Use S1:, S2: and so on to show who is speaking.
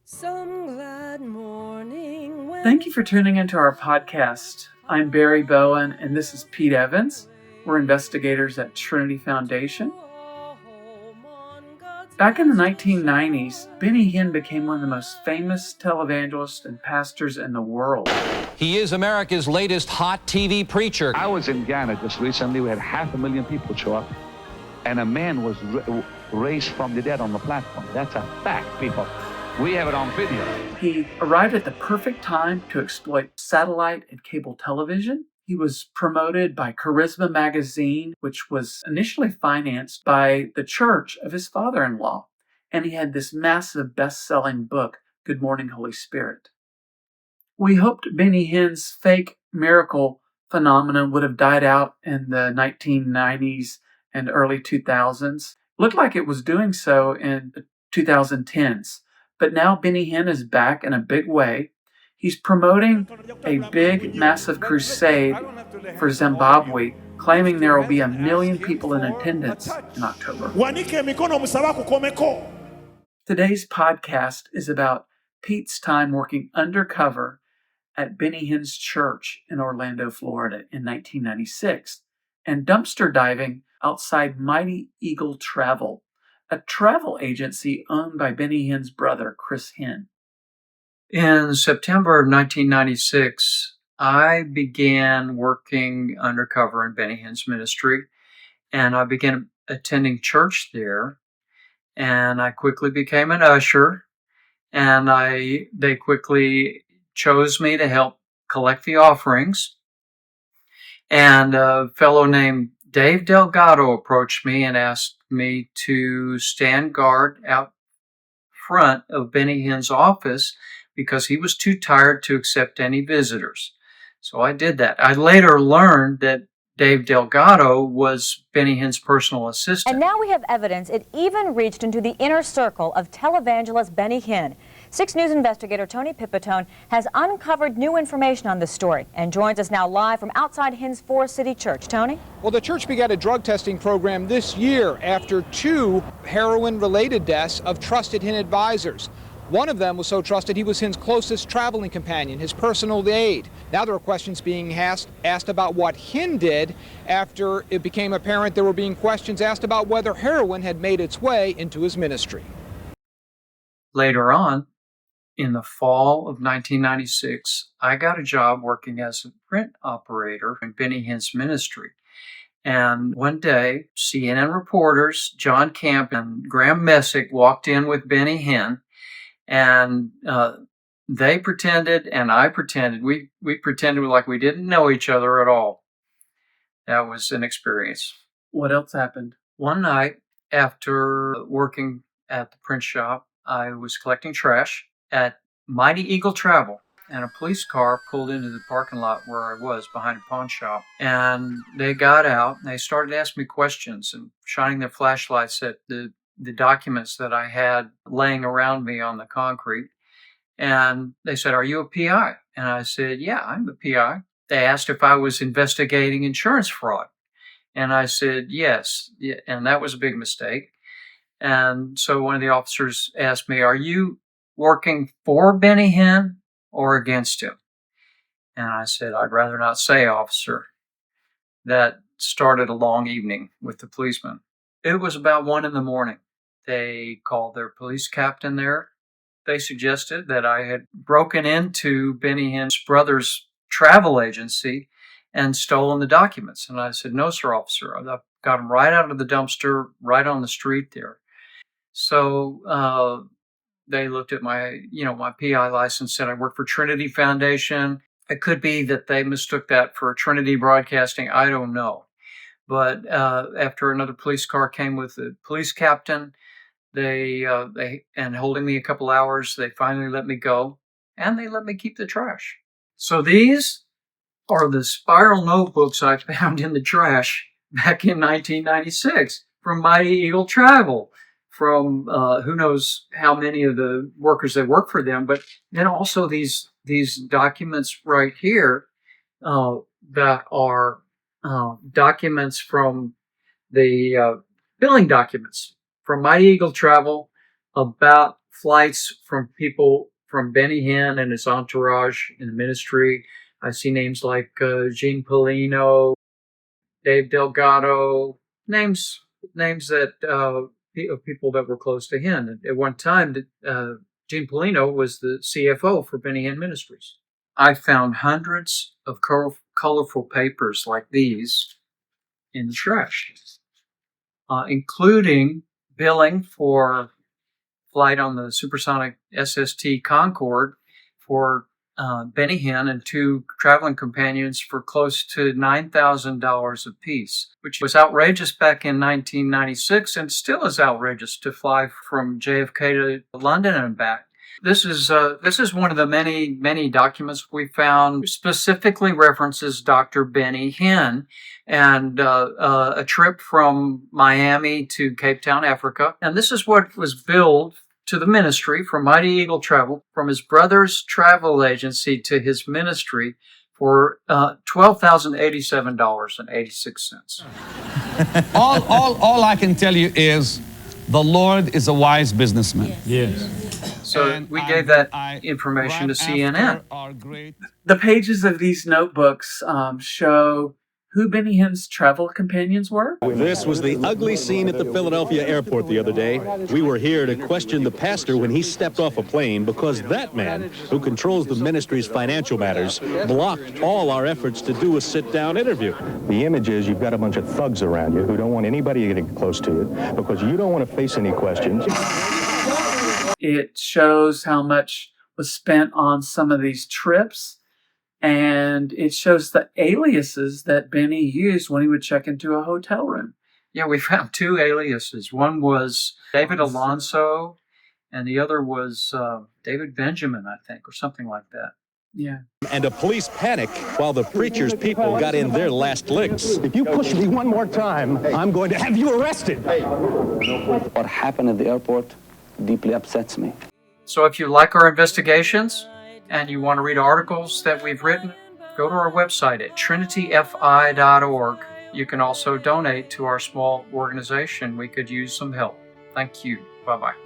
S1: Some glad morning when
S2: Thank you for tuning into our podcast. I'm Barry Bowen, and this is Pete Evans. We're investigators at Trinity Foudation. Back in the 1990s, Benny Hinn became one of the most famous televangelists and pastors in the world.
S3: He is America's latest hot TV preacher.
S4: I was in Ghana just recently. We had 500,000 people show up, and a man was raised from the dead on the platform. That's a fact, people. We have it on video.
S2: He arrived at the perfect time to exploit satellite and cable television. He was promoted by Charisma magazine, which was initially financed by the church of his father-in-law. And he had this massive best-selling book, Good Morning, Holy Spirit. We hoped Benny Hinn's fake miracle phenomenon would have died out in the 1990s and early 2000s. Looked like it was doing so in the 2010s. But now Benny Hinn is back in a big way. He's promoting a big, massive crusade for Zimbabwe, claiming there will be 1 million people in attendance in October. Today's podcast is about Pete's time working undercover at Benny Hinn's church in Orlando, Florida in 1996, and dumpster diving outside Mighty Eagle Travel, a travel agency owned by Benny Hinn's brother, Chris Hinn. In September of 1996, I began working undercover in Benny Hinn's ministry, and I began attending church there, and I quickly became an usher, and they quickly chose me to help collect the offerings, and a fellow named Dave Delgado approached me and asked me to stand guard out front of Benny Hinn's office because he was too tired to accept any visitors. So I did that. I later learned that Dave Delgado was Benny Hinn's personal assistant.
S5: And now we have evidence it even reached into the inner circle of televangelist Benny Hinn. 6 News investigator Tony Pipitone has uncovered new information on this story and joins us now live from outside Hinn's Forest City Church. Tony?
S6: Well, the church began a drug testing program this year after 2 heroin-related deaths of trusted Hinn advisors. One of them was so trusted he was Hinn's closest traveling companion, his personal aide. Now there are questions being asked about what Hinn did after it became apparent there were being questions asked about whether heroin had made its way into his ministry.
S2: Later on, in the fall of 1996, I got a job working as a print operator in Benny Hinn's ministry. And one day, CNN reporters John Camp and Graham Messick walked in with Benny Hinn, and they pretended and I pretended. We pretended like we didn't know each other at all. That was an experience. What else happened? One night, after working at the print shop, I was collecting trash at Mighty Eagle Travel, and a police car pulled into the parking lot where I was behind a pawn shop. And they got out and they started asking me questions and shining their flashlights at the documents that I had laying around me on the concrete. And they said, "Are you a PI?" And I said, "Yeah, I'm a PI." They asked if I was investigating insurance fraud. And I said, "Yes." And that was a big mistake. And so one of the officers asked me, "Are you working for Benny Hinn or against him?" And I said, "I'd rather not say, officer." That started a long evening with the policeman. It was about 1 a.m. They called their police captain there. They suggested that I had broken into Benny Hinn's brother's travel agency and stolen the documents. And I said, "No, sir, officer. I've got them right out of the dumpster, right on the street there." So they looked at my PI license, said I work for Trinity Foudation. It could be that they mistook that for Trinity Broadcasting. I don't know. But after another police car came with the police captain, they holding me a couple hours, they finally let me go, and they let me keep the trash. So these are the spiral notebooks I found in the trash back in 1996 from Mighty Eagle Travel, from who knows how many of the workers that work for them, but then also these documents right here that are documents from the billing documents from Mighty Eagle Travel about flights from people from Benny Hinn and his entourage in the ministry. I see names like Gene Polino, Dave Delgado, names that of people that were close to Hinn. At one time, Gene Polino was the CFO for Benny Hinn Ministries. I found hundreds of colorful papers like these in the trash, including billing for flight on the supersonic SST Concorde for Benny Hinn and 2 traveling companions for close to $9,000 apiece, which was outrageous back in 1996 and still is outrageous to fly from JFK to London and back. This is one of the many documents we found specifically references Dr. Benny Hinn and a trip from Miami to Cape Town, Africa. And this is what was billed to the ministry from Mighty Eagle Travel, from his brother's travel agency to his ministry, for $12,087.86.
S7: All I can tell you is the Lord is a wise businessman.
S8: Yes.
S2: So we gave that information to CNN.
S8: The pages of these notebooks show who Benny Hinn's travel companions were.
S9: This was the ugly scene at the Philadelphia airport the other day. We were here to question the pastor when he stepped off a plane because that man, who controls the ministry's financial matters, blocked all our efforts to do a sit-down interview.
S10: The image is you've got a bunch of thugs around you who don't want anybody getting close to you because you don't want to face any questions.
S8: It shows how much was spent on some of these trips, and it shows the aliases that Benny used when he would check into a hotel room.
S2: Yeah, we found 2 aliases. One was David Alonso, and the other was David Benjamin, I think, or something like that.
S8: Yeah.
S9: And a police panic while the preacher's people got in their last licks.
S10: If you push me one more time, I'm going to have you arrested.
S11: What happened at the airport deeply upsets me.
S2: So if you like our investigations and you want to read articles that we've written, go to our website at trinityfi.org. You can also donate to our small organization. We could use some help. Thank you. Bye-bye.